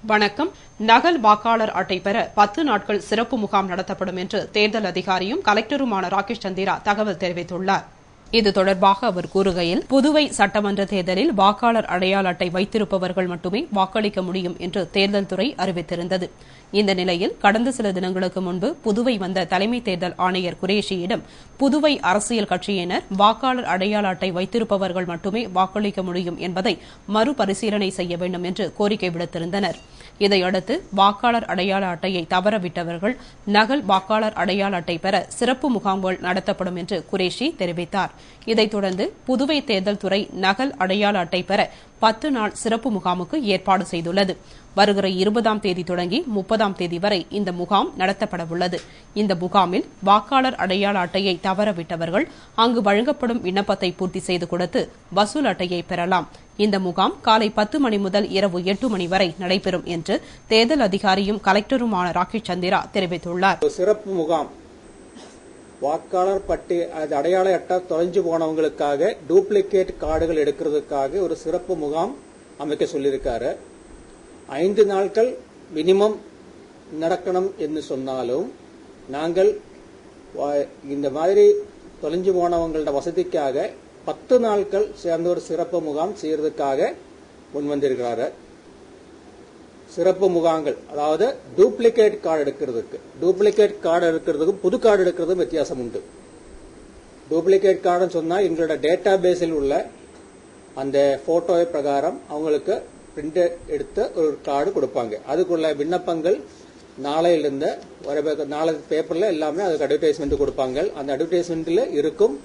வணக்கம். நகல் வாக்காளர் அட்டை பெற 10 நாட்கள் சிறப்பு முகாம் நடத்தப்படும் என்று தேர்தல் அதிகாரியும் கலெக்டருமான ராகேஷ் சந்திரா தகவல் தெரிவித்துள்ளார். இது தொடர்பாக அவர் கூறுகையில், புதுவை சட்டமன்ற தேர்தலில் வாக்காளர் அடையாள அட்டை வைத்திருப்பவர்கள் மட்டுமே வாக்களிக்க முடியும் என்று தேர்தல் துறை அறிவித்திருந்தது. இந்த நிலையில் கடந்த சில தினங்களுக்கு முன்பு புதுவை வந்த தலைமை தேர்தல் ஆணையர் குரேஷியிடம் புதுவை அரசியல் கட்சியினர் வாக்காளர் அடையாள அட்டை வைத்திருப்பவர்கள் மட்டுமே வாக்களிக்க முடியும் என்பதை மறுபரிசீலனை செய்ய வேண்டும் என்று கோரிக்கை விடுத்திருந்தனர். இதையடுத்து வாக்காளர் அடையாள அட்டையை தவறவிட்டவர்கள் நகல் வாக்காளர் அடையாள அட்டை பெற சிறப்பு முகாம்கள் நடத்தப்படும் என்று குரேஷி தெரிவித்தார். இதைத் தொடர்ந்து புதுவை தேர்தல் துறை நகல் அடையாள அட்டை பெற 10 நாள் சிறப்பு முகாமுக்கு ஏற்பாடு செய்துள்ளது. வருகிற 20ஆம் தேதி தொடங்கி 30ஆம் தேதி வரை இந்த முகாம் நடத்தப்படவுள்ளது. இந்த முகாமில் வாக்காளர் அடையாள அட்டையை தவறவிட்டவர்கள் அங்கு வழங்கப்படும் விண்ணப்பத்தை பூர்த்தி செய்து கொடுத்து வசூல் அட்டையை பெறலாம். இந்த முகாம் காலை 10 மணி முதல் இரவு 8 மணி வரை நடைபெறும் என்று தேர்தல் அதிகாரியும் கலெக்டருமான ராகேஷ் சந்திரா தெரிவித்துள்ளார். சிறப்பு முகாம் வாக்காளர் பட்டி அடையாள அட்டை தொலைஞ்சு போனவங்களுக்காக டூப்ளிகேட் கார்டுகள் எடுக்கிறதுக்காக ஒரு சிறப்பு முகாம் அமைக்க சொல்லியிருக்காரு. 5 நாட்கள் மினிமம் நடக்கணும் என்று சொன்னாலும் நாங்கள் இந்த மாதிரி தொலைஞ்சு போனவங்களோட வசதிக்காக 10 நாட்கள் சேர்ந்த ஒரு சிறப்பு முகாம் செய்யறதுக்காக முன்வந்திருக்கிறாரு. சிறப்பு முகாம்கள், அதாவது டூப்ளிகேட் கார்டு எடுக்கிறதுக்கும் புது கார்டு எடுக்கிறதும் வித்தியாசம் உண்டு. டூப்ளிகேட் கார்டுன்னு சொன்னா எங்களோட டேட்டா பேஸில் உள்ள அந்த போட்டோ பிரகாரம் அவங்களுக்கு பிரிண்ட் எடுத்த ஒரு கார்டு கொடுப்பாங்க. அதுக்குள்ள விண்ணப்பங்கள் நாளையிலிருந்து நாளை பேப்பர்ல எல்லாமே அதுக்கு அட்வர்டைஸ்மெண்ட் கொடுப்பாங்க. அந்த அட்வர்டைஸ்மெண்ட்ல இருக்கும்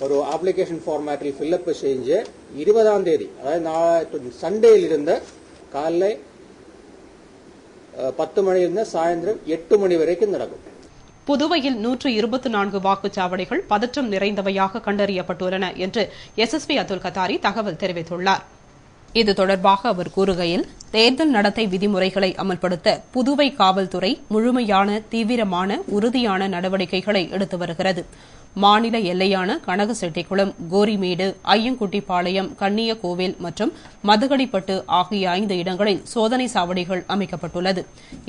ஒரு அப்ளிகேஷன் ஃபார்மேட்டில் ஃபில்அப் செஞ்சு 20ஆம் தேதி, அதாவது சண்டேயிலிருந்து காலைல 10 மணியிலிருந்து சாயந்தரம் 8 மணி வரைக்கும் நடக்கும். புதுவையில் 124 வாக்குச்சாவடிகள் பதற்றம் நிறைந்தவையாக கண்டறியப்பட்டுள்ளன என்று SSP அதுல் கத்தாரி தகவல் தெரிவித்துள்ளார். இது தொடர்பாக அவர் கூறுகையில், தேர்தல் நடத்தை விதிமுறைகளை அமல்படுத்த புதுவை காவல்துறை முழுமையான, தீவிரமான, உறுதியான நடவடிக்கைகளை எடுத்து வருகிறது. மாநில எல்லையான கனகசெட்டிக்குளம், கோரிமேடு, ஐயங்குட்டிப்பாளையம், கன்னியகோவில் மற்றும் மதகடிப்பட்டு ஆகிய 5 இடங்களில் சோதனை சாவடிகள் அமைக்கப்பட்டுள்ளது.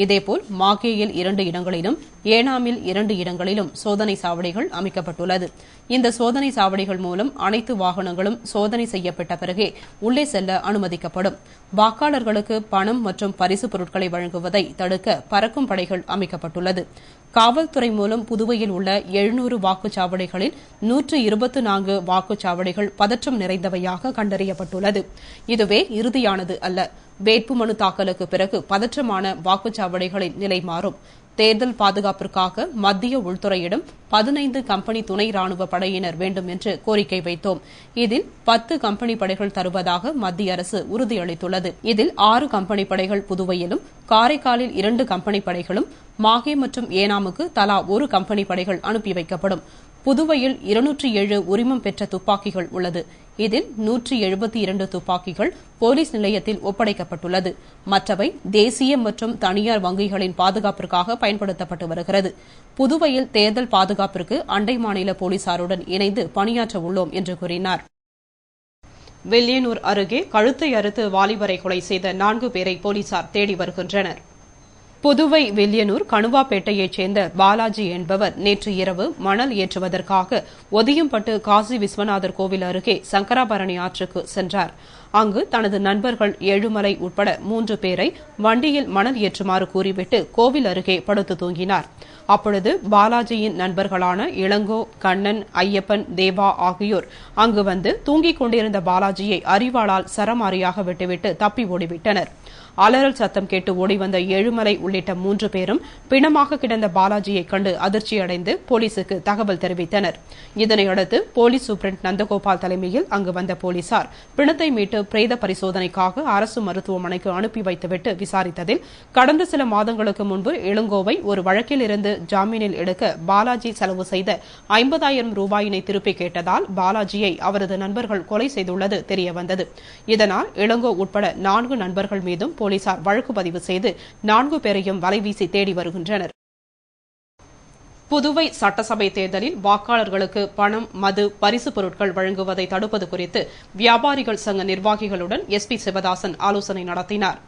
இதேபோல் மாகேயில் 2 இடங்களிலும், ஏனாமில் 2 இடங்களிலும் சோதனை சாவடிகள் அமைக்கப்பட்டுள்ளது. இந்த சோதனை சாவடிகள் மூலம் அனைத்து வாகனங்களும் சோதனை செய்யப்பட்ட பிறகே உள்ளே செல்ல அனுமதிக்கப்படும். வாக்காளர்களுக்கு பணம் மற்றும் பரிசு பொருட்களை வழங்குவதை தடுக்க பறக்கும் படைகள் அமைக்கப்பட்டுள்ளது. காவல்துறை மூலம் புதுவையில் உள்ள 700 வாக்குச்சாவடிகளில் 124 வாக்குச்சாவடிகள் பதற்றம் நிறைந்தவையாக கண்டறியப்பட்டுள்ளது. இதுவே இறுதியானது அல்ல. வேட்புமனு தாக்கலுக்கு பிறகு பதற்றமான வாக்குச்சாவடிகளின் நிலை மாறும். தேர்தல் பாதுகாப்பிற்காக மத்திய உள்துறையிடம் 15 கம்பெனி துணை ராணுவ படையினர் வேண்டும் என்று கோரிக்கை வைத்தோம். இதில் 10 கம்பெனி படைகள் தருவதாக மத்திய அரசு உறுதியளித்துள்ளது. இதில் 6 கம்பெனி படைகள் புதுவையிலும், காரைக்காலில் 2 கம்பெனி படைகளும், மாகே மற்றும் ஏனாமுக்கு தலா 1 கம்பெனி படைகள் அனுப்பி வைக்கப்படும். புதுவையில் 207 உரிமம் பெற்ற துப்பாக்கிகள் உள்ளது. இதில் 172 துப்பாக்கிகள் போலீஸ் நிலையத்தில் ஒப்படைக்கப்பட்டுள்ளது. மற்றவை தேசிய மற்றும் தனியார் வங்கிகளின் பாதுகாப்பிற்காக பயன்படுத்தப்பட்டு வருகிறது. புதுவையில் தேர்தல் பாதுகாப்பிற்கு அண்டை மாநில போலீசாருடன் இணைந்து பணியாற்ற உள்ளோம் என்று கூறினார். வில்லியனூர் அருகே கழுத்தை அறுத்து வாலிபரை கொலை செய்த 4 பேரை போலீசார் தேடி வருகின்றனர். புதுவை வில்லியனூர் கணுவாப்பேட்டையைச் சேர்ந்த பாலாஜி என்பவர் நேற்று இரவு மணல் ஏற்றுவதற்காக ஒதியம்பட்டு காசி விஸ்வநாதர் கோவில் அருகே சங்கராபரணி ஆற்றுக்கு சென்றார். அங்கு தனது நண்பர்கள் ஏழுமலை உட்பட 3 பேரை வண்டியில் மணல் ஏற்றுமாறு கூறிவிட்டு கோவில் அருகே படுத்து தூங்கினார். அப்பொழுது பாலாஜியின் நண்பர்களான இளங்கோ, கண்ணன், ஐயப்பன், தேவா ஆகியோர் அங்கு வந்து தூங்கிக் கொண்டிருந்த பாலாஜியை அரிவாளால் சரமாரியாக விட்டுவிட்டு தப்பி ஓடிவிட்டனர். அலறல் சத்தம் கேட்டு ஓடிவந்த ஏழுமலை உள்ளிட்ட 3 பேரும் பிணமாக கிடந்த பாலாஜியை கண்டு அதிர்ச்சியடைந்து போலீசுக்கு தகவல் தெரிவித்தனர். இதனையடுத்து போலீஸ் சூப்பரண்ட் நந்தகோபால் தலைமையில் அங்கு வந்த போலீசார் பிணத்தை மீட்டு பிரேத பரிசோதனைக்காக அரசு மருத்துவமனைக்கு அனுப்பி வைத்துவிட்டு விசாரித்ததில் கடந்த சில மாதங்களுக்கு முன்பு இளங்கோவை ஒரு வழக்கில் இருந்து ஜாமீனில் எடுக்க பாலாஜி செலவு செய்த 50,000 ரூபாயினை திருப்பி கேட்டதால் பாலாஜியை அவரது நண்பர்கள் கொலை செய்துள்ளது தெரியவந்தது. இதனால் இளங்கோ உட்பட 4 நண்பர்கள் மீதும் போலீசார் வழக்கு பதிவு செய்து 4 பேரையும் வலைவீசி தேடி வருகின்றனர். புதுவை சட்டசபை தேர்தலில் வாக்காளர்களுக்கு பணம், மது, பரிசு பொருட்கள் வழங்குவதை தடுப்பது குறித்து வியாபாரிகள் சங்க நிர்வாகிகளுடன் SP சிவதாசன் ஆலோசனை நடத்தினார்.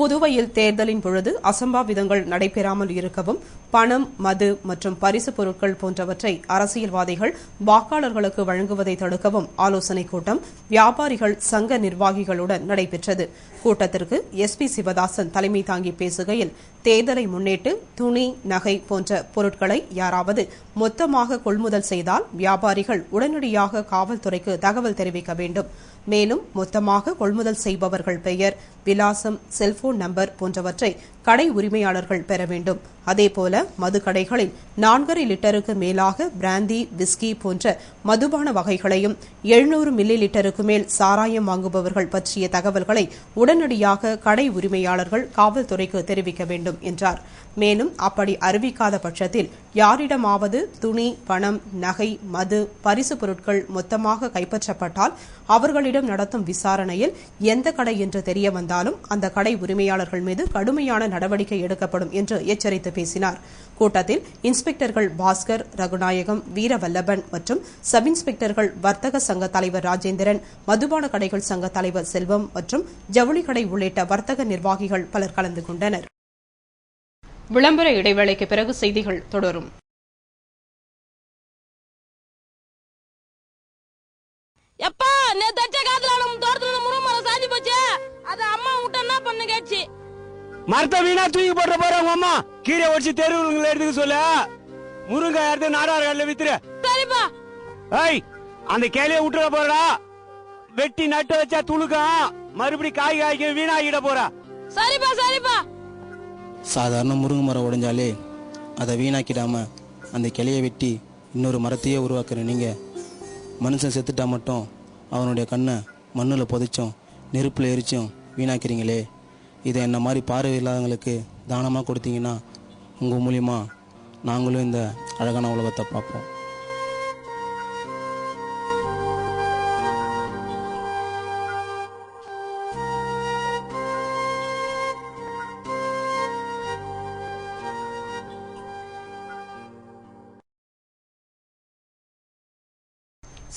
புதுவையில் தேர்தலின் பொழுது அசம்பாவிதங்கள் நடைபெறாமல் இருக்கவும் பணம், மது மற்றும் பரிசுப் பொருட்கள் போன்றவற்றை அரசியல்வாதிகள் வாக்காளர்களுக்கு வழங்குவதை தடுக்கவும் ஆலோசனைக் கூட்டம் வியாபாரிகள் சங்க நிர்வாகிகளுடன் நடைபெற்றது. கூட்டத்திற்கு SP சிவதாசன் தலைமை தாங்கி பேசுகையில், தேர்தலை முன்னிட்டு துணி, நகை போன்ற பொருட்களை யாராவது மொத்தமாக கொள்முதல் செய்தால் வியாபாரிகள் உடனடியாக காவல்துறைக்கு தகவல் தெரிவிக்க வேண்டும். மேலும் மொத்தமாக கொள்முதல் செய்பவர்கள் பெயர், விலாசம், செல்போன் நம்பர் போன்றவற்றை கடை உரிமையாளர்கள் பெற வேண்டும். அதேபோல மதுக்கடைகளில் 4.5 லிட்டருக்கு மேலாக பிராந்தி, விஸ்கி போன்ற மதுபான வகைகளையும் 700 மில்லி லிட்டருக்கு மேல் சாராயம் வாங்குபவர்கள் பற்றிய தகவல்களை உடனடியாக கடை உரிமையாளர்கள் காவல்துறைக்கு தெரிவிக்க வேண்டும் என்றார். மேலும் அப்படி அறிவிக்காத பட்சத்தில் யாரிடமாவது துணி, பணம், நகை, மது, பரிசு பொருட்கள் மொத்தமாக கைப்பற்றப்பட்டால் அவர்களிடம் நடத்தும் விசாரணையில் எந்த கடை என்று தெரிய வந்தாலும் அந்த கடை உரிமையாளர்கள் மீது கடுமையான நடவடிக்கை எடுக்கப்படும் என்று எச்சரித்து பேசினார். கூட்டத்தில் இன்ஸ்பெக்டர்கள் பாஸ்கர், ரகுநாயகம், வீரவல்லபன் மற்றும் சப் இன்ஸ்பெக்டர்கள், வர்த்தக சங்க தலைவர் ராஜேந்திரன், மதுபான கடைகள் சங்க தலைவர் செல்வம் மற்றும் ஜவுளி கடை உள்ளிட்ட வர்த்தக நிர்வாகிகள் பலர் கலந்து கொண்டனர். விளம்பர இடைவேளைக்கு பிறகு செய்திகள் தொடரும். எப்பா நேத்து அடிச்ச காத்துல நம்ம தோட்டத்துல முருங்கை மரம் சாஞ்சி போச்சு. அத அம்மா விட்டு என்ன பண்ணு கேட்சி. மரத்தை வீணா தூக்கி போட்டு போறாங்க அம்மா. கீரை ஒடிச்சு தெருவுங்களை எடுத்துக்க சொல்ல. முருங்கை எடுத்து நாடார் கடையில வித்துரு. சரிப்பா. ஏய், அந்த கேலிய விட்டுற போறா. வெட்டி நட்டு வச்சா துளுக்கம். மறுபடி காய்க்க வீணாகிட போறா. சரிப்பா சரிப்பா. சாதாரண முருங்கை மரம் உடைஞ்சாலே அதை வீணாக்கிடாம அந்த கிளையை வெட்டி இன்னொரு மரத்தையே உருவாக்குற நீங்க, மனுஷன் செத்துட்டா மட்டும் அவனுடைய கண்ணை மண்ணில் புதைச்சும் நெருப்பில் எரிச்சும் வீணாக்கிறீங்களே. இதை என்ன மாதிரி பார்வை இல்லாதவங்களுக்கு தானமாக கொடுத்தீங்கன்னா உங்கள் மூலியமா நாங்களும் இந்த அழகான உலகத்தை பார்ப்போம்.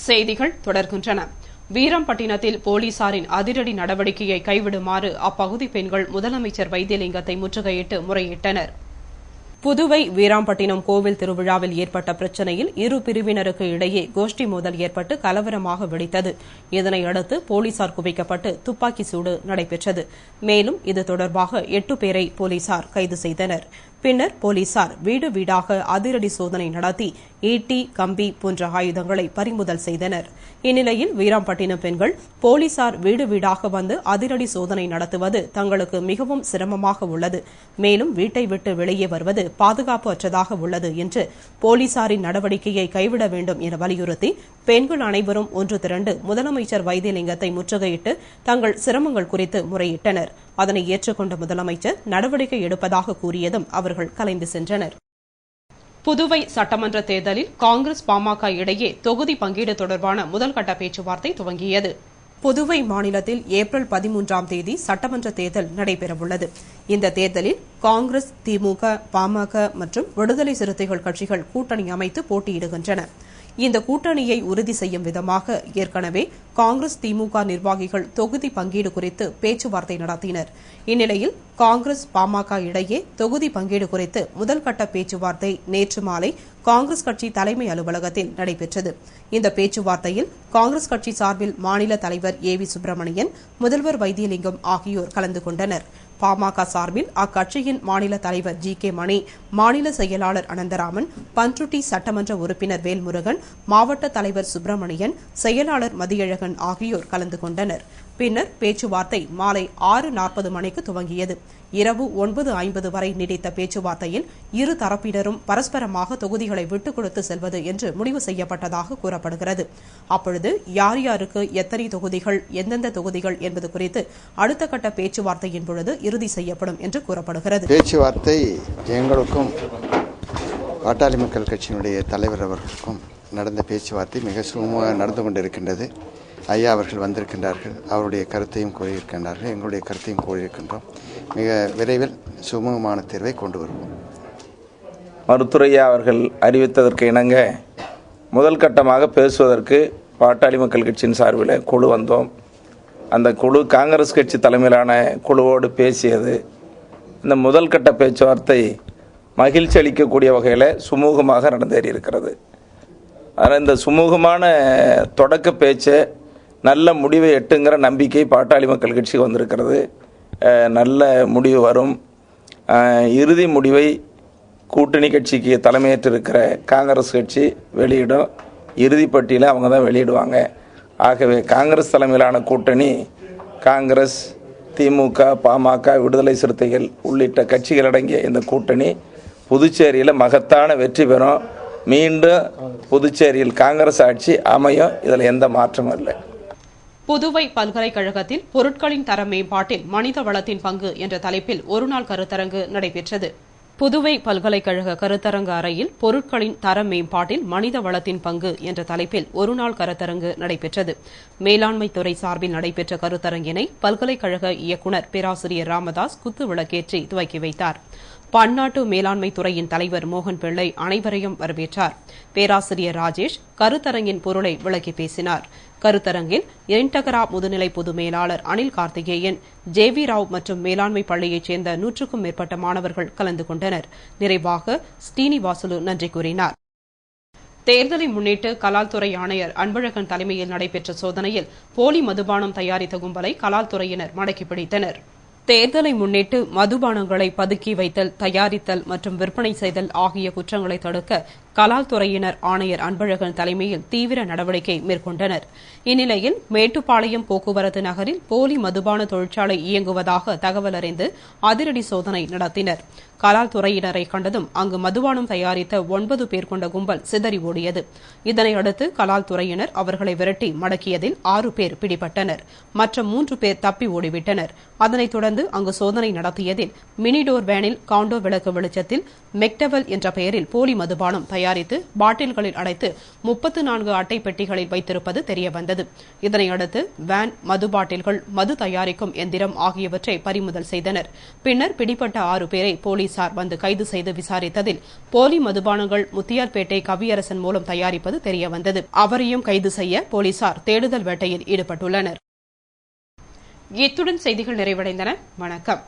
செய்திகள் தொடர்கின்றன. வீராம்பட்டினத்தில் போலீசாரின் அதிரடி நடவடிக்கையை கைவிடுமாறு அப்பகுதி பெண்கள் முதலமைச்சர் வைத்தியலிங்கத்தை முற்றுகையிட்டு முறையிட்டனர். புதுவை வீராம்பட்டினம் கோவில் திருவிழாவில் ஏற்பட்ட பிரச்சினையில் இரு பிரிவினருக்கு இடையே கோஷ்டி மோதல் ஏற்பட்டு கலவரமாக வெடித்தது. இதனையடுத்து போலீசார் குவிக்கப்பட்டு துப்பாக்கி சூடு நடைபெற்றது. மேலும் இது தொடர்பாக 8 பேரை போலீசார் கைது செய்தனர். பின்னர் போலீசார் வீடு வீடாக அதிரடி சோதனை நடத்தி ஈட்டி, கம்பி போன்ற ஆயுதங்களை பறிமுதல் செய்தனர். இந்நிலையில் வீராம்பட்டினம் பெண்கள் போலீசார் வீடு வீடாக வந்து அதிரடி சோதனை நடத்துவது தங்களுக்கு மிகவும் சிரமமாக உள்ளது, மேலும் வீட்டை விட்டு வெளியே வருவது பாதுகாப்பு அற்றதாக உள்ளது என்று போலீசாரின் நடவடிக்கையை கைவிட வேண்டும் என வலியுறுத்தி பெண்கள் அனைவரும் ஒன்று திரண்டு முதலமைச்சர் வைத்தியலிங்கத்தை முற்றுகையிட்டு தங்கள் சிரமங்கள் குறித்து முறையிட்டனர். அதனை ஏற்றுக்கொண்ட முதலமைச்சர் நடவடிக்கை எடுப்பதாக கூறியதும் அவர்கள் கலைந்து சென்றனர். புதுவை சட்டமன்ற தேர்தலில் காங்கிரஸ், பாமக இடையே தொகுதி பங்கீடு தொடர்பான முதல்கட்ட பேச்சுவார்த்தை துவங்கியது. புதுவை மாநிலத்தில் ஏப்ரல் 13ஆம் தேதி சட்டமன்ற தேர்தல் நடைபெறவுள்ளது. இந்த தேர்தலில் காங்கிரஸ், திமுக, பாமக மற்றும் விடுதலை சிறுத்தைகள் கட்சிகள் கூட்டணி அமைத்து போட்டியிடுகின்றன. இந்த கூட்டணியை உறுதி செய்யும் விதமாக ஏற்கனவே காங்கிரஸ், திமுக நிர்வாகிகள் தொகுதி பங்கீடு குறித்து பேச்சுவார்த்தை நடத்தினர். இந்நிலையில் காங்கிரஸ், பாமக இடையே தொகுதி பங்கீடு குறித்து முதல்கட்ட பேச்சுவார்த்தை நேற்று மாலை காங்கிரஸ் கட்சி தலைமை அலுவலகத்தில் நடைபெற்றது. இந்த பேச்சுவார்த்தையில் காங்கிரஸ் கட்சி சார்பில் மாநில தலைவர் AV சுப்பிரமணியன், முதல்வர் வைத்தியலிங்கம் ஆகியோர் கலந்து கொண்டனர். பாமக சார்பில் அக்கட்சியின் மாநில தலைவர் GK மணி, மாநில செயலாளர் அனந்தராமன், பண்ருட்டி சட்டமன்ற உறுப்பினர் வேல்முருகன், மாவட்ட தலைவர் சுப்பிரமணியன், செயலாளர் மதியழகன் ஆகியோர் கலந்து கொண்டனர். பின்னர் பேச்சுவார்த்தை மாலை 6:40 மணிக்கு துவங்கியது. இரவு 9:50 வரை நீடித்த பேச்சுவார்த்தையில் இரு தரப்பினரும் பரஸ்பரமாக தொகுதிகளை விட்டுக் கொடுத்து செல்வது என்று முடிவு செய்யப்பட்டதாக கூறப்படுகிறது. அப்பொழுது யார் யாருக்கு எத்தனை தொகுதிகள், எந்தெந்த தொகுதிகள் என்பது குறித்து அடுத்த கட்ட பேச்சுவார்த்தையின் பொழுது இறுதி செய்யப்படும் என்று கூறப்படுகிறது. பேச்சுவார்த்தை எங்களுக்கும் பாட்டாளி மக்கள் கட்சியினுடைய தலைவர் அவர்களுக்கும் நடந்த பேச்சுவார்த்தை மிக சுமூகமாக நடந்து கொண்டிருக்கின்றது. ஐயா அவர்கள் வந்திருக்கின்றார்கள், அவருடைய கருத்தையும் கூறியிருக்கின்றார்கள், எங்களுடைய கருத்தையும் கூறியிருக்கின்றோம். மிக விரைவில் சுமூகமான தீர்வை கொண்டு வருவோம். மருத்துவரையா அவர்கள் அறிவித்ததற்கு இணங்க முதல் கட்டமாக பேசுவதற்கு பாட்டாளி மக்கள் கட்சியின் சார்பில் குழு வந்தோம். அந்த குழு காங்கிரஸ் கட்சி தலைமையிலான குழுவோடு பேசியது. இந்த முதல் கட்ட பேச்சுவார்த்தை மகிழ்ச்சி அளிக்கக்கூடிய வகையில் சுமூகமாக நடந்தேறி இருக்கிறது. ஆனால் இந்த சுமூகமான தொடக்க பேச்சை நல்ல முடிவை எட்டுங்கிற நம்பிக்கை பாட்டாளி மக்கள் கட்சிக்கு வந்திருக்கிறது. நல்ல முடிவு வரும். இறுதி முடிவை கூட்டணி கட்சிக்கு தலைமையேற்றிருக்கிற காங்கிரஸ் கட்சி வெளியிடும். இறுதி பட்டியலை அவங்க தான் வெளியிடுவாங்க. ஆகவே காங்கிரஸ் தலைமையிலான கூட்டணி, காங்கிரஸ், திமுக, பாமக, விடுதலை சிறுத்தைகள் உள்ளிட்ட கட்சிகள் அடங்கிய இந்த கூட்டணி புதுச்சேரியில் மகத்தான வெற்றி பெறும். மீண்டும் புதுச்சேரியில் காங்கிரஸ் ஆட்சி அமையும். இதில் எந்த மாற்றமும் இல்லை. புதுவை பல்கலைக்கழகத்தில் பொருட்களின் தர மேம்பாட்டில் மனித வளத்தின் பங்கு என்ற தலைப்பில் ஒருநாள் கருத்தரங்கு நடைபெற்றது. புதுவை பல்கலைக்கழக கருத்தரங்கு அறையில் பொருட்களின் தர மேம்பாட்டில் மனித வளத்தின் பங்கு என்ற தலைப்பில் ஒருநாள் கருத்தரங்கு நடைபெற்றது. மேலாண்மை துறை சார்பில் நடைபெற்ற கருத்தரங்கினை பல்கலைக்கழக இயக்குநர் பேராசிரியர் ராமதாஸ் குத்து விளக்கேற்றி துவக்கி வைத்தார். பன்னாட்டு மேலாண்மை துறையின் தலைவர் மோகன் பிள்ளை அனைவரையும் வரவேற்றார். பேராசிரியர் ராஜேஷ் கருத்தரங்கின் பொருளை விளக்கி பேசினார். கருத்தரங்கில் இன்டகரா முதுநிலை பொது மேலாளர் அனில் கார்த்திகேயன், ஜேவி ராவ் மற்றும் மேலாண்மை பள்ளியைச் சேர்ந்த 100க்கும் மேற்பட்ட மாணவர்கள் கலந்து கொண்டனர். நிறைவாக ஸ்ரீனிவாசுலு நன்றி கூறினார். தேர்தலை முன்னிட்டு கலால்துறை ஆணையர் அன்பழகன் தலைமையில் நடைபெற்ற சோதனையில் போலி மதுபானம் தயாரித்த கும்பலை கலால்துறையினர் மடக்கி பிடித்தனர். தேர்தலை முன்னிட்டு மதுபானங்களை பதுக்கி வைத்தல், தயாரித்தல் மற்றும் விற்பனை செய்தல் ஆகிய குற்றங்களை தடுக்க கலால்துறையினர் ஆணையர் அன்பழகன் தலைமையில் தீவிர நடவடிக்கை மேற்கொண்டனர். இந்நிலையில் மேட்டுப்பாளையம் போக்குவரத்து நகரில் போலி மதுபான தொழிற்சாலை இயங்குவதாக தகவல் அறிந்து அதிரடி சோதனை நடத்தினர். கலால்துறையினரை கண்டதும் அங்கு மதுபானம் தயாரித்த 9 பேர் கொண்ட கும்பல் சிதறி ஓடியது. இதனையடுத்து கலால்துறையினர் அவர்களை விரட்டி மடக்கியதில் 6 பேர் பிடிபட்டனர். மற்ற 3 பேர் தப்பி ஓடிவிட்டனர். அதனைத் தொடர்ந்து அங்கு சோதனை நடத்தியதில் மினிடோர் வேனில் காண்டோ விளக்கு வெளிச்சத்தில் மெக்டவல் என்ற பெயரில் போலி மதுபானம் தயாரித்து பாட்டில்களில் அடைத்து 34 அட்டை பெட்டிகளில் வைத்திருப்பது தெரியவந்தது. இதனையடுத்து வேன், மது பாட்டில்கள், மது தயாரிக்கும் எந்திரம் ஆகியவற்றை பறிமுதல் செய்தனர். பின்னர் பிடிப்பட்ட 6 பேரை போலீசார் வந்து கைது செய்து விசாரித்ததில் போலி மதுபானங்கள் முத்தியால்பேட்டை கவியரசன் மூலம் தயாரிப்பது தெரியவந்தது. அவரையும் கைது செய்ய போலீசார் தேடுதல் வேட்டையில் ஈடுபட்டுள்ளனர். இத்துடன் செய்திகள் நிறைவடைந்தன. வணக்கம்.